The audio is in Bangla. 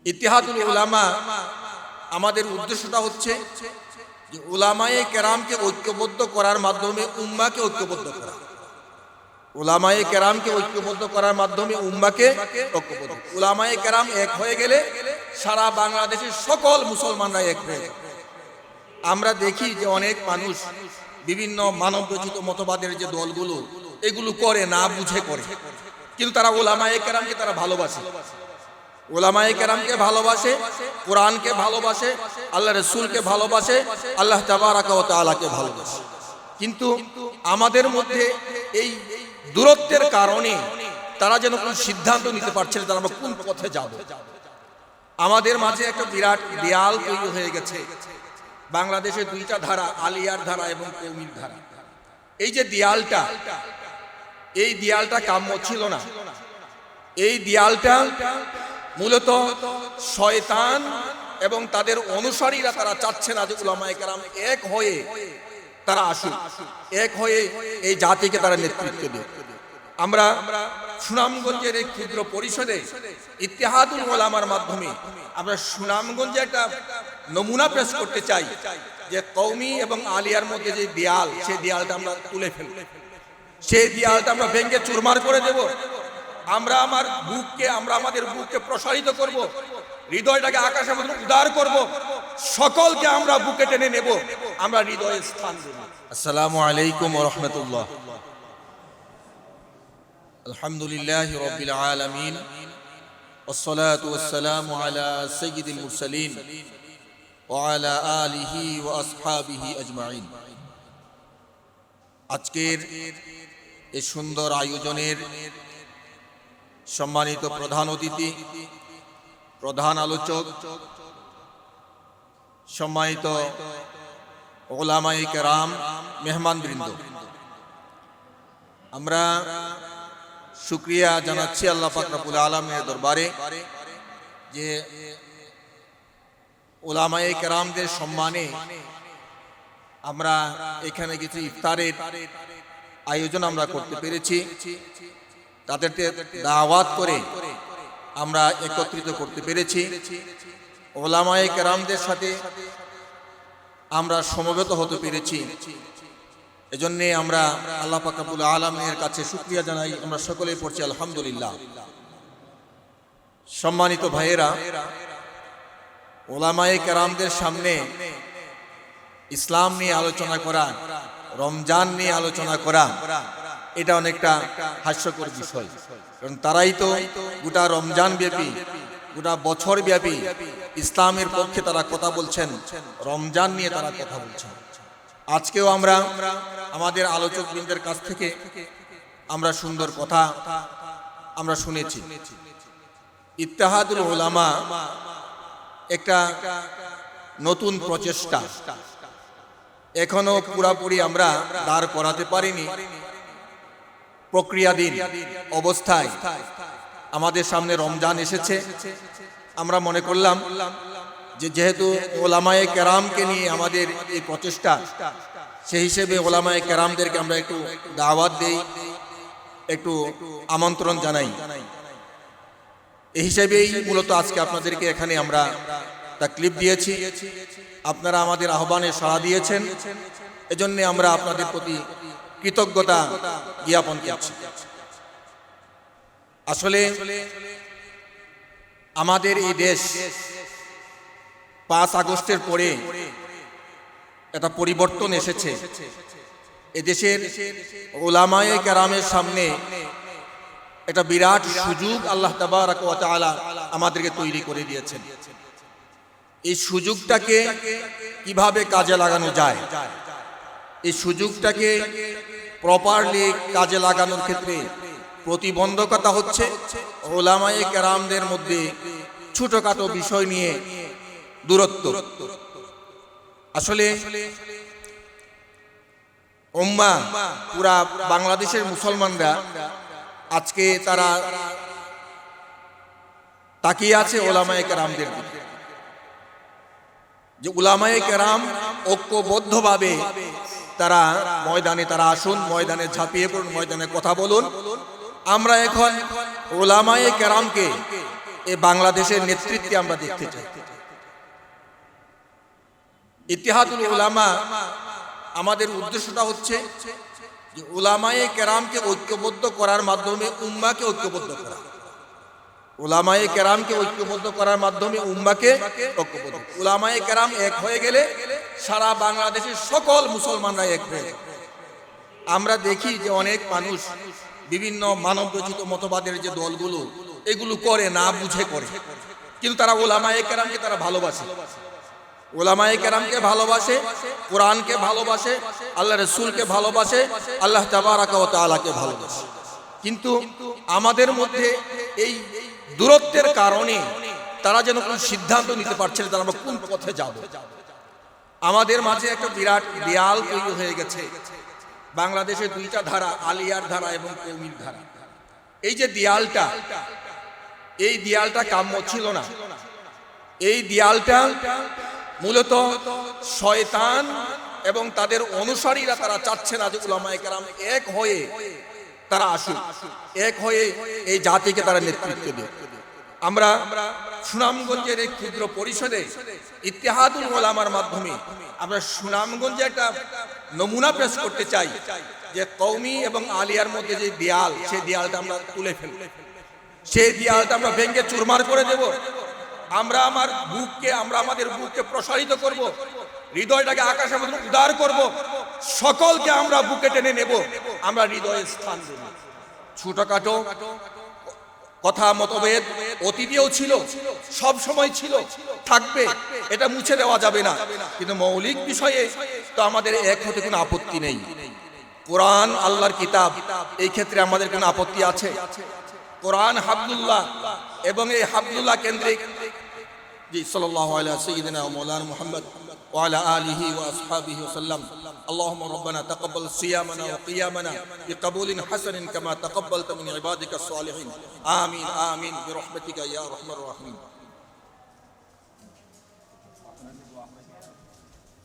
ইত্তেহাদুল উলামা আমাদের উদ্দেশ্যটা হচ্ছে যে উলামায়ে কেরামকে ঐক্যবদ্ধ করার মাধ্যমে উম্মাকে ঐক্যবদ্ধ করা। উলামায়ে কেরামকে ঐক্যবদ্ধ করার মাধ্যমে উম্মাকে ঐক্যবদ্ধ। উলামায়ে কেরাম এক হয়ে গেলে সারা বাংলাদেশের সকল মুসলমানরা এক হয়ে যাবে। আমরা দেখি যে অনেক মানুষ বিভিন্ন মানবরচিত মতবাদের যে দলগুলো এগুলো করে না বুঝে করে, কিন্তু তারা উলামায়ে কেরামকে তারা ভালোবাসে। উলামায়ে কেরামকে ভালোবাসে, কোরআনকে ভালোবাসে, আল্লাহ রাসূলকে ভালোবাসে, আল্লাহ তাবারাকা ওয়া তাআলাকে ভালোবাসে। কিন্তু আমাদের মধ্যে এই দূরত্বের কারণে তারা যেন কোনো সিদ্ধান্ত নিতে পারছে না, আমরা কোন পথে যাব। আমাদের মাঝে একটা বিরাট দেয়াল তৈরি হয়ে গেছে। বাংলাদেশে দুইটা ধারা, আলিয়ার ধারা এবং কওমির ধারা। এই যে দেয়ালটা, এই দেয়ালটা কাম্য ছিল না। এই দেয়ালটা মূলত শয়তান এবং তাদের অনুসারীরা তারা চাচ্ছে না যে উলামায়ে কেরাম এক হয়ে তারা আসুক, এক হয়ে এই জাতিকে তারা নেতৃত্ব দেয়। আমরা সুনামগঞ্জের এই ক্ষুদ্র পরিষদে ইত্তেহাদুল উলামার মাধ্যমে আমরা সুনামগঞ্জে একটা নমুনা পেশ করতে চাই যে কওমি এবং আলিয়ার মধ্যে যে দেয়াল, সেই দেয়ালটা আমরা তুলে ফেলব, সেই দেয়ালটা আমরা ভেঙে চুরমার করে দেব। আমরা আমাদের বুককে প্রসারিত করব, হৃদয়টাকে আকাশের মতো উদার করব, সকলকে আমরা বুকে টেনে নেব, আমরা হৃদয়ে স্থান দেব। আসসালামু আলাইকুম ওয়া রাহমাতুল্লাহ। আলহামদুলিল্লাহি রাব্বিল আলামিন ওয়াসসালাতু ওয়াসসালামু আলা সাইয়্যিদিল মুরসালিন ওয়া আলা আলিহি ওয়া আসহাবিহি আজমাইন। আজকের এই সুন্দর আয়োজনের সম্মানিত প্রধান অতিথি, প্রধান আলোচক, সম্মানিত উলামায়ে কেরাম, মেহমানবৃন্দ, আমরা শুকরিয়া জানাচ্ছি আল্লাহ পাক রব্বুল আলামিনের দরবারে যে উলামায়ে কেরামদের সম্মানে আমরা এখানে কিছু ইফতারের আয়োজন আমরা করতে পেরেছি। তাদেরকে দাওয়াত করে আমরা একত্রিত করতে পেরেছি। উলামায়ে কেরামদের সাথে আমরা সমবেত হতে পেরেছি। এজন্যে আমরা আল্লাহ পাক রব্বুল আলামিনের কাছে শুকরিয়া জানাই। আমরা সকলেই পড়ছি আলহামদুলিল্লাহ। সম্মানিত ভাইয়েরা, উলামায়ে কেরামদের সামনে ইসলাম নিয়ে আলোচনা করা, রমজান নিয়ে আলোচনা করা, এটা অনেকটা হাস্যকর বিষয়। কারণ তারাই তো গোটা রমজান ব্যাপী, গোটা বছর ব্যাপী ইসলামের পক্ষে তারা কথা বলছেন, রমজান নিয়ে তারা কথা বলছেন। আজকেও আমরা আমাদের আলোচকবৃন্দের কাছ থেকে আমরা সুন্দর কথা আমরা শুনেছি। ইত্তেহাদুল উলামা একটা নতুন প্রচেষ্টা, এখনো পুরাপুরি আমরা দাঁড় করাতে পারিনি। প্রক্রিয়াধীন অবস্থায় আমাদের সামনে রমজান এসেছে। আমরা মনে করলাম যে যেহেতু উলামায়ে কেরামকে নিয়ে আমাদের এই প্রচেষ্টা, সেই হিসেবে উলামায়ে কেরামদেরকে আমরা একটু দাওয়াত দেই, একটু আমন্ত্রণ জানাই। এই হিসেবেই মূলত আজকে আপনাদেরকে এখানে আমরা তাকলিফ দিয়েছি। আপনারা আমাদের আহ্বানে সাড়া দিয়েছেন, এজন্য আমরা আপনাদের প্রতি কৃতজ্ঞতা জ্ঞাপন করছি। আসলে আমাদের এই দেশ 5 আগস্টের পরে একটা পরিবর্তন এসেছে। এদেশের উলামায়ে কেরামের সামনে একটা বিরাট সুযোগ আল্লাহ তাবারাকা ওয়া তাআলা আমাদেরকে তৈরি করে দিয়েছেন। এই সুযোগটাকে কিভাবে কাজে লাগানো যায়, এই সুযোগটাকে প্রপারলি কাজে লাগানোর ক্ষেত্রে প্রতিবন্ধকতা হচ্ছে উলামায়ে কেরামদের মধ্যে ছোটখাটো বিষয় নিয়ে দূরত্ব। আসলে উম্মাহ, পুরা বাংলাদেশের মুসলমানরা আজকে তারা তাকিয়ে আছে উলামায়ে কেরামদের দিকে, যে উলামায়ে কেরাম ঐক্যবদ্ধভাবে তারা ময়দানে তারা আসুন, ময়দানে ঝাঁপিয়ে পড়ুন, ময়দানে কথা বলুন। আমরা এখন উলামায়ে কেরামকে এই বাংলাদেশের নেতৃত্বে আমরা দেখতে চাই। ইত্তেহাদুল উলামা আমাদের উদ্দেশ্যটা হচ্ছে যে উলামায়ে কেরামকে ঐক্যবদ্ধ করার মাধ্যমে উম্মাকে ঐক্যবদ্ধ করা। উলামায়ে কেরামকে ঐক্যবদ্ধ করার মাধ্যমে উম্মাকে ঐক্যবদ্ধ। উলামায়ে কেরাম এক হয়ে গেলে সারা বাংলাদেশের সকল মুসলমানরা এক হয়ে যাবে। আমরা দেখি যে অনেক মানুষ বিভিন্ন মানব রচিত মতবাদের যে দলগুলো এগুলো করে না বুঝে করে, কিন্তু তারা উলামায়ে কেরামকে তারা ভালোবাসে। উলামায়ে কেরামকে ভালোবাসে, কোরআনকে ভালোবাসে, আল্লাহ রাসূলকে ভালোবাসে, আল্লাহ তাবারাকা ওয়া তাআলাকে ভালোবাসে। কিন্তু আমাদের মধ্যে এই দূরত্বের কারণে তারা যেন কোনো সিদ্ধান্ত নিতে পারছে না তারা আমরা কোন পথে যাব। আমাদের মাঝে একটা বিরাট দেয়াল তৈরি হয়ে গেছে। বাংলাদেশে দুইটা ধারা, আলিয়ার ধারা এবং কওমির ধারা। এই যে দেয়ালটা, এই দেয়ালটা কাম্য ছিল না। এই দেয়ালটা মূলত শয়তান এবং তাদের অনুসারীরা তারা চাচ্ছে না যে উলামায়ে কেরাম এক হয়ে তারা আসুক, এক হয়ে এই জাতিকে তারা নেতৃত্ব দেয়। আমরা সুনামগঞ্জের এই ক্ষুদ্র পরিষদে ইত্তেহাদুল উলামার মাধ্যমে আমরা সুনামগঞ্জে একটা নমুনা পেশ করতে চাই যে কওমি এবং আলিয়ার মধ্যে যে দেয়াল, সেই দেয়ালটা আমরা তুলে ফেলব, সেই দেয়ালটা আমরা ভেঙে চুরমার করে দেব। আমরা আমাদের বুককে প্রসারিত করব, হৃদয়টাকে আকাশের মতো উদার করব, সকলকে আমরা বুকে টেনে নেব, আমরা হৃদয়ে স্থান দেব। ছোটখাটো কথা মতভেদ অতীতেও ছিল, সব সময় ছিল, থাকবে, এটা মুছে দেওয়া যাবে না, কিন্তু মৌলিক বিষয়ে তো আমাদের এক হতে কোনো আপত্তি নেই। কোরআন আল্লাহর কিতাব, এই ক্ষেত্রে আমাদের কোনো আপত্তি আছে? কোরআন হাবলুল্লাহ, এবং এই হাবলুল্লাহ কেন্দ্রিক জি সাল্লাল্লাহু আলা সাইয়্যিদিনা ওয়া মাওলানা মুহাম্মদ ওয়া আলা আলিহি ওয়া আসহাবিহি ওয়া সাল্লাম। اللهم ربنا تقبل صيامنا وقيامنا بقبول حسن كما تقبلت من عبادك الصالحين. آمين آمين برحمتك يا أرحم الراحمين.